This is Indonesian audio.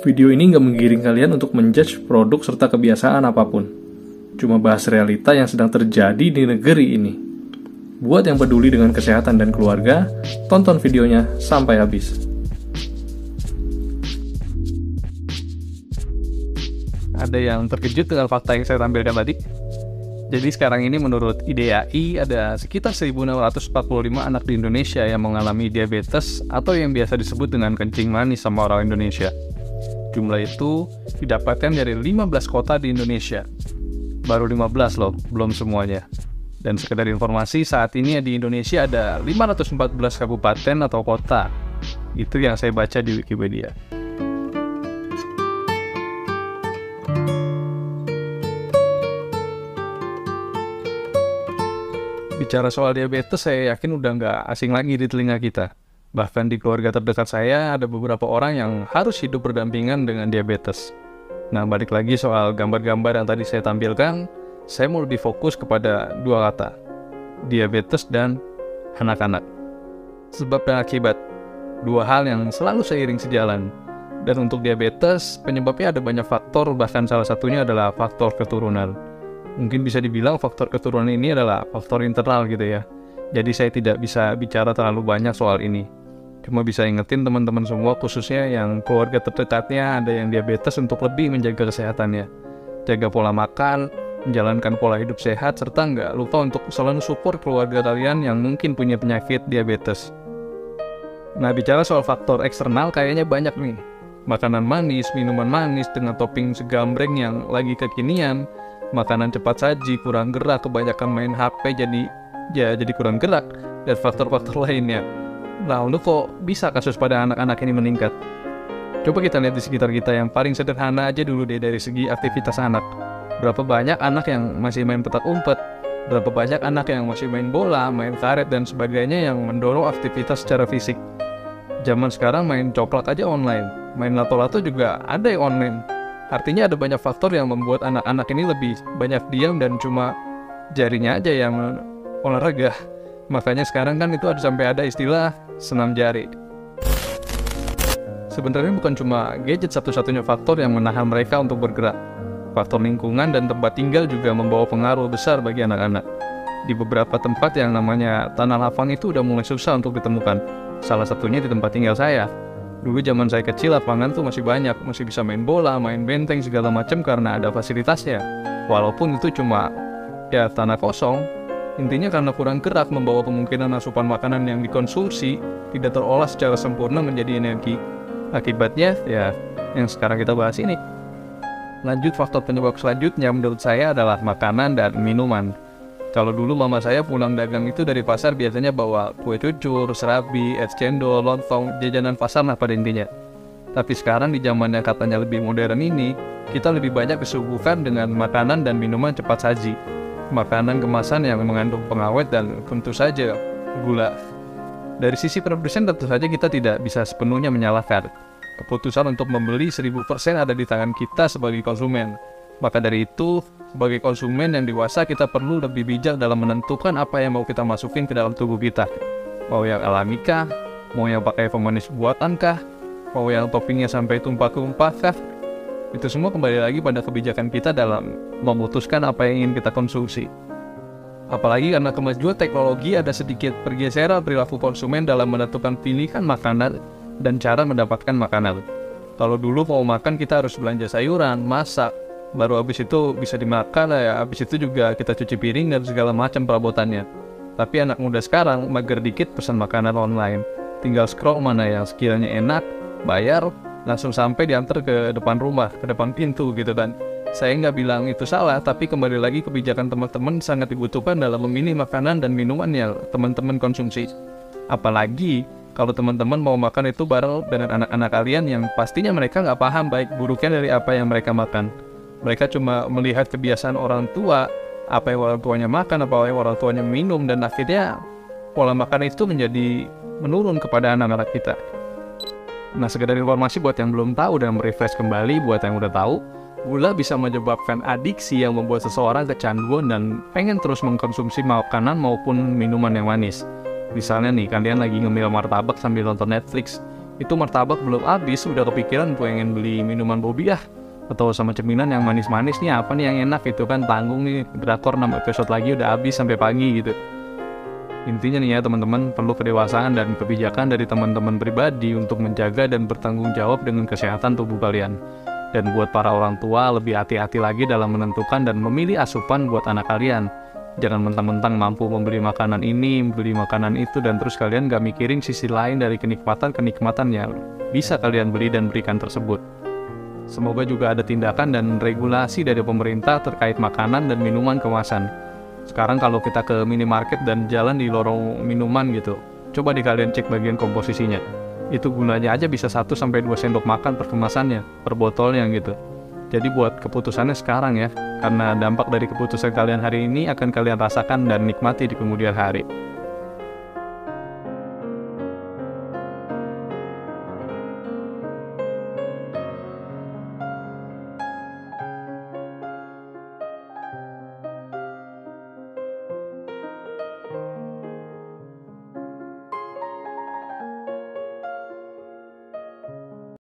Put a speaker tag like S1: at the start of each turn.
S1: Video ini nggak menggiring kalian untuk menjudge produk serta kebiasaan apapun. Cuma bahas realita yang sedang terjadi di negeri ini. Buat yang peduli dengan kesehatan dan keluarga, tonton videonya sampai habis.
S2: Ada yang terkejut dengan fakta yang saya tampilkan tadi? Jadi sekarang ini menurut IDAI ada sekitar 1.645 anak di Indonesia yang mengalami diabetes atau yang biasa disebut dengan kencing manis sama orang Indonesia. Jumlah itu didapatkan dari 15 kota di Indonesia. Baru 15 loh, belum semuanya. Dan sekedar informasi, saat ini di Indonesia ada 514 kabupaten atau kota. Itu yang saya baca di Wikipedia. Bicara soal diabetes, saya yakin udah nggak asing lagi di telinga kita. Bahkan di keluarga terdekat saya, ada beberapa orang yang harus hidup berdampingan dengan diabetes. Nah, balik lagi soal gambar-gambar yang tadi saya tampilkan, saya mau lebih fokus kepada dua kata, diabetes dan anak-anak. Sebab dan akibat, dua hal yang selalu seiring sejalan. Dan untuk diabetes, penyebabnya ada banyak faktor, bahkan salah satunya adalah faktor keturunan. Mungkin bisa dibilang faktor keturunan ini adalah faktor internal gitu ya. Jadi saya tidak bisa bicara terlalu banyak soal ini. Cuma bisa ingetin teman-teman semua, khususnya yang keluarga terdekatnya ada yang diabetes, untuk lebih menjaga kesehatannya. Jaga pola makan, menjalankan pola hidup sehat, serta nggak lupa untuk selalu support keluarga kalian yang mungkin punya penyakit diabetes. Nah, bicara soal faktor eksternal kayaknya banyak nih. Makanan manis, minuman manis dengan topping segambreng yang lagi kekinian, makanan cepat saji, kurang gerak, kebanyakan main HP jadi kurang gerak, dan faktor-faktor lainnya. Nah, untuk kok bisa kasus pada anak-anak ini meningkat? Coba kita lihat di sekitar kita yang paling sederhana aja dulu deh dari segi aktivitas anak. Berapa banyak anak yang masih main petak umpet? Berapa banyak anak yang masih main bola, main karet, dan sebagainya yang mendorong aktivitas secara fisik? Zaman sekarang main coplak aja online, main lato-lato juga ada yang online. Artinya ada banyak faktor yang membuat anak-anak ini lebih banyak diam dan cuma jarinya aja yang olahraga. Makanya sekarang kan itu sampai ada istilah senam jari. Sebenarnya bukan cuma gadget satu-satunya faktor yang menahan mereka untuk bergerak. Faktor lingkungan dan tempat tinggal juga membawa pengaruh besar bagi anak-anak. Di beberapa tempat yang namanya tanah lapang itu udah mulai susah untuk ditemukan. Salah satunya di tempat tinggal saya. Dulu zaman saya kecil, lapangan tuh masih banyak, masih bisa main bola, main benteng, segala macam karena ada fasilitasnya. Walaupun itu cuma ya tanah kosong, intinya karena kurang gerak membawa kemungkinan asupan makanan yang dikonsumsi tidak terolah secara sempurna menjadi energi. Akibatnya ya yang sekarang kita bahas ini. Lanjut, faktor penyebab selanjutnya menurut saya adalah makanan dan minuman. Kalau dulu mama saya pulang dagang itu dari pasar biasanya bawa kue cucur, serabi, es cendol, lontong, jajanan pasar lah pada intinya. Tapi sekarang di zaman yang katanya lebih modern ini, kita lebih banyak disuguhkan dengan makanan dan minuman cepat saji. Makanan kemasan yang mengandung pengawet dan tentu saja gula. Dari sisi produsen tentu saja kita tidak bisa sepenuhnya menyalahkan. Keputusan untuk membeli 1000% ada di tangan kita sebagai konsumen. Maka dari itu, sebagai konsumen yang dewasa, kita perlu lebih bijak dalam menentukan apa yang mau kita masukin ke dalam tubuh kita. Mau yang alami kah? Mau yang pakai pemanis buatan kah? Mau yang toppingnya sampai tumpah-tumpah kah? Itu semua kembali lagi pada kebijakan kita dalam memutuskan apa yang ingin kita konsumsi. Apalagi karena kemajuan teknologi, ada sedikit pergeseran perilaku konsumen dalam menentukan pilihan makanan dan cara mendapatkan makanan. Kalau dulu mau makan kita harus belanja sayuran, masak, baru habis itu bisa dimakan, ya habis itu juga kita cuci piring dan segala macam perabotannya. Tapi anak muda sekarang mager dikit pesan makanan online. Tinggal scroll mana yang sekiranya enak, bayar, langsung sampai diantar ke depan rumah, ke depan pintu gitu kan. Saya nggak bilang itu salah, tapi kembali lagi kebijakan teman-teman sangat dibutuhkan dalam memilih makanan dan minuman yang teman-teman konsumsi. Apalagi kalau teman-teman mau makan itu bareng dengan anak-anak kalian yang pastinya mereka nggak paham baik buruknya dari apa yang mereka makan. Mereka cuma melihat kebiasaan orang tua, apa yang orang tuanya makan, apa yang orang tuanya minum, dan akhirnya pola makan itu menjadi menurun kepada anak-anak kita. Nah, sekedar informasi buat yang belum tahu dan merefresh kembali buat yang udah tahu, gula bisa menyebabkan adiksi yang membuat seseorang kecanduan dan pengen terus mengkonsumsi makanan maupun minuman yang manis. Misalnya nih, kalian lagi ngemil martabak sambil nonton Netflix, Itu martabak belum habis, udah kepikiran pengen beli minuman bobi atau sama cemilan yang manis-manis nih, apa nih yang enak gitu kan, tanggung nih, drakor 6 episode lagi udah habis sampai pagi gitu. Intinya nih ya teman-teman, perlu kedewasaan dan kebijakan dari teman-teman pribadi untuk menjaga dan bertanggung jawab dengan kesehatan tubuh kalian. Dan buat para orang tua, lebih hati-hati lagi dalam menentukan dan memilih asupan buat anak kalian. Jangan mentang-mentang mampu membeli makanan ini, membeli makanan itu, dan terus kalian gak mikirin sisi lain dari kenikmatan-kenikmatan yang bisa kalian beli dan berikan tersebut. Semoga juga ada tindakan dan regulasi dari pemerintah terkait makanan dan minuman kemasan. Sekarang kalau kita ke minimarket dan jalan di lorong minuman gitu, coba deh kalian cek bagian komposisinya. Itu gunanya aja bisa 1-2 sendok makan per kemasannya, per botolnya gitu. Jadi buat keputusannya sekarang ya, karena dampak dari keputusan kalian hari ini akan kalian rasakan dan nikmati di kemudian hari.